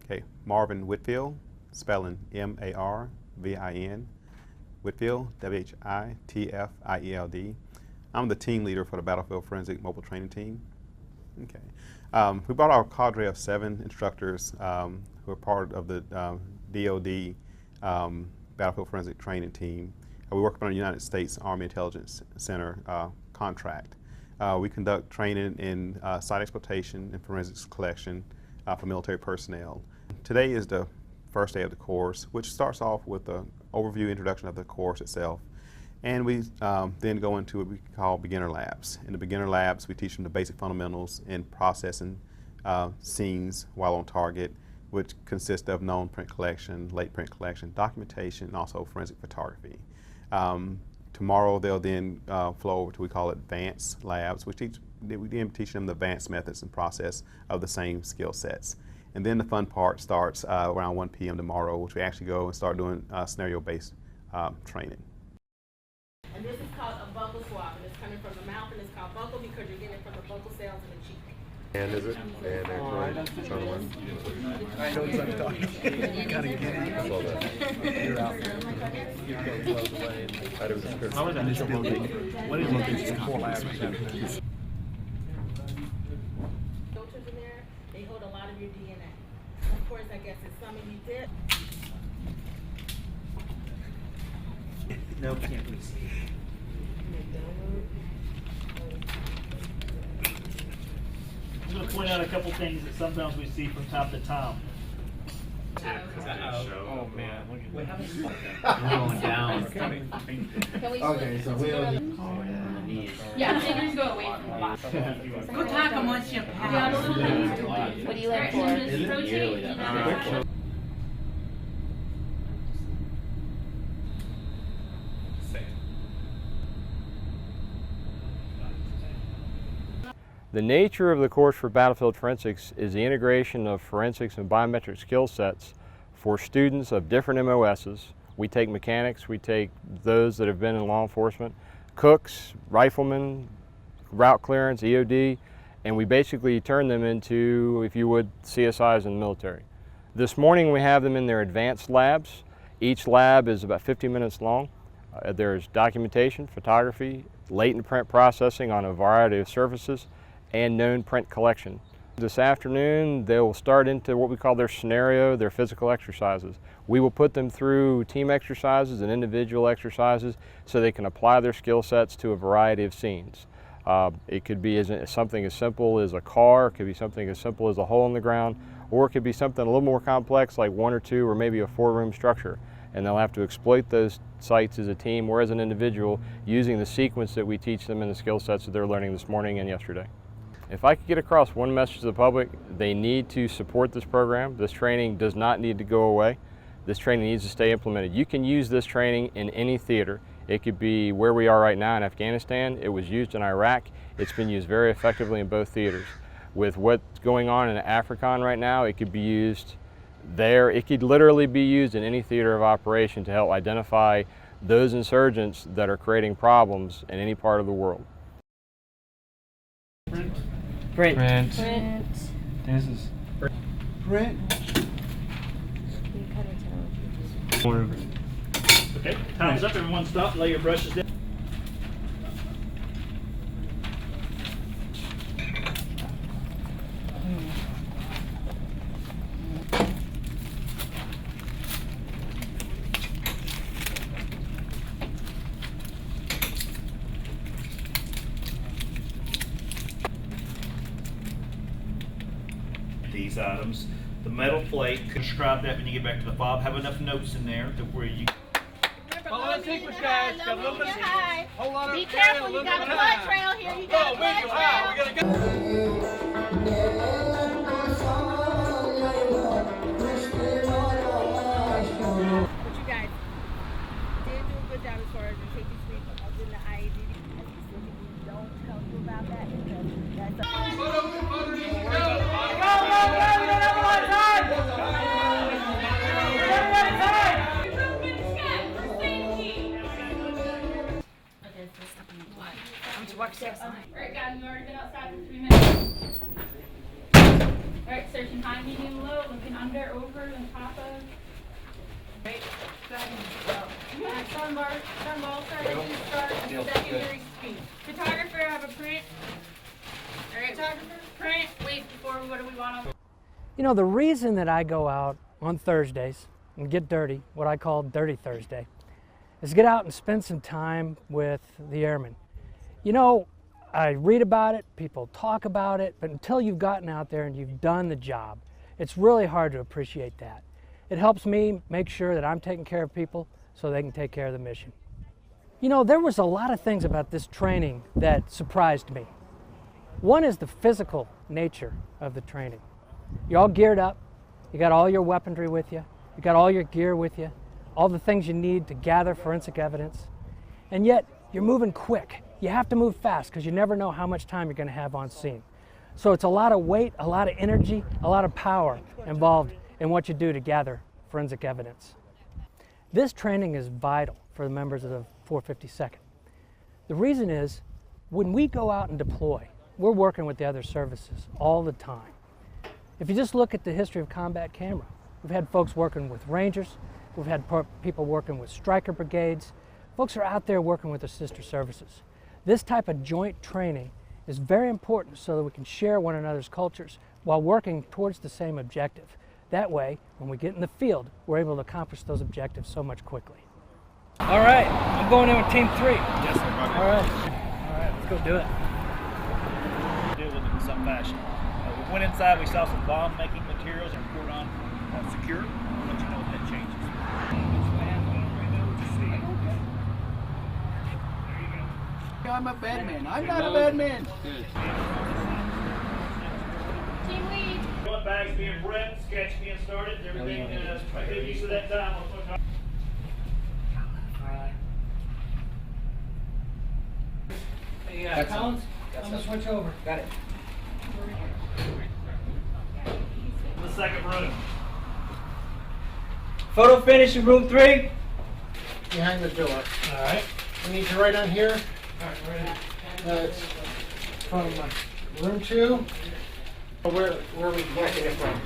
Okay, Marvin Whitfield, spelling M-A-R-V-I-N, Whitfield, W-H-I-T-F-I-E-L-D. I'm the team leader for the Battlefield Forensic Mobile Training Team. Okay, we brought our cadre of 7 instructors who are part of the DoD Battlefield Forensic Training Team. We work on a United States Army Intelligence Center contract. We conduct training in site exploitation and forensics collection for military personnel. Today is the first day of the course, which starts off with an overview introduction of the course itself. And we then go into what we call beginner labs. In the beginner labs, we teach them the basic fundamentals in processing scenes while on target, which consist of known print collection, late print collection, documentation, and also forensic photography. Tomorrow they'll then flow over to what we call advanced labs, which we then teach them the advanced methods and process of the same skill sets. And then the fun part starts around 1 p.m. tomorrow, which we actually go and start doing scenario-based training. And this is called a buccal swab, and it's coming from the mouth, and it's called buccal because you're getting it from the buccal cells in the cheek. And is it? And actually, I know what I'm talking about. You gotta get in. I saw that. You're out there. You're getting close away. I do the script. How was that initial location? What is location? Filters in there, they hold a lot of your DNA. Of course, I guess it's some of you did. No, can't we see? I'm going to point out a couple things that sometimes we see from time to time. Oh man, look at that. We're going down. Okay, so we'll. Yeah, fingers go away from the bottom. Go talk amongst your pals. What do you like for? The nature of the course for battlefield forensics is the integration of forensics and biometric skill sets for students of different MOSs. We take mechanics, we take those that have been in law enforcement, cooks, riflemen, route clearance, EOD, and we basically turn them into, if you would, CSIs in the military. This morning we have them in their advanced labs. Each lab is about 50 minutes long. There's documentation, photography, latent print processing on a variety of surfaces, and known print collection. This afternoon they will start into what we call their scenario, their physical exercises. We will put them through team exercises and individual exercises so they can apply their skill sets to a variety of scenes. It could be something as simple as a car, it could be something as simple as a hole in the ground, or it could be something a little more complex like 1 or 2 or maybe a 4-room structure. And they'll have to exploit those sites as a team or as an individual using the sequence that we teach them in the skill sets that they're learning this morning and yesterday. If I could get across one message to the public, they need to support this program. This training does not need to go away. This training needs to stay implemented. You can use this training in any theater. It could be where we are right now in Afghanistan. It was used in Iraq. It's been used very effectively in both theaters. With what's going on in AFRICON right now, it could be used there. It could literally be used in any theater of operation to help identify those insurgents that are creating problems in any part of the world. Print. Print. This is Print. Okay, time's up. Everyone stop, lay your brushes down. These items, the metal plate, describe that when you get back to the fob. Have enough notes in there to where you. Follow the sequence, guys. Got a little bit of whole lot of Be careful, you got a blood trail here. You got a blood trail. We gotta go. But you guys did do a good job as far as the safety sweep of the IAD. I specifically don't tell you about that because that's a... Alright guys, we've already been outside for 3 minutes. Alright, searching high, medium, low, looking under, over, and top of. Right, go ahead and go. Alright, sunball, start at the start, secondary speed. Photographer, have a print. Alright, photographer, print. Wait, before, what do we want to? You know, the reason that I go out on Thursdays and get dirty, what I call Dirty Thursday, is get out and spend some time with the airmen. You know, I read about it, people talk about it, but until you've gotten out there and you've done the job, it's really hard to appreciate that. It helps me make sure that I'm taking care of people so they can take care of the mission. You know, there was a lot of things about this training that surprised me. One is the physical nature of the training. You're all geared up, you got all your weaponry with you, you got all your gear with you, all the things you need to gather forensic evidence, and yet you're moving quick. You have to move fast because you never know how much time you're going to have on scene. So it's a lot of weight, a lot of energy, a lot of power involved in what you do to gather forensic evidence. This training is vital for the members of the 452nd. The reason is, when we go out and deploy, we're working with the other services all the time. If you just look at the history of Combat Camera, we've had folks working with Rangers, we've had people working with Striker Brigades. Folks are out there working with their sister services. This type of joint training is very important so that we can share one another's cultures while working towards the same objective. That way, when we get in the field, we're able to accomplish those objectives so much quickly. All right, I'm going in with Team 3. Yes, sir. All right, let's go do it. Do it in some fashion. We went inside, we saw some bomb-making materials and poured on secure. I'll let you know if that changes. I'm a bad man. I'm not a bad man. Team lead. Going bags being prepped, sketch being started, everything activities for that time. Hey, Collins, I'm going to switch over. Got it. The second room. Photo finish in room 3. Behind the door. All right. We need you right on here. It's from room 2. Where are we collecting it from?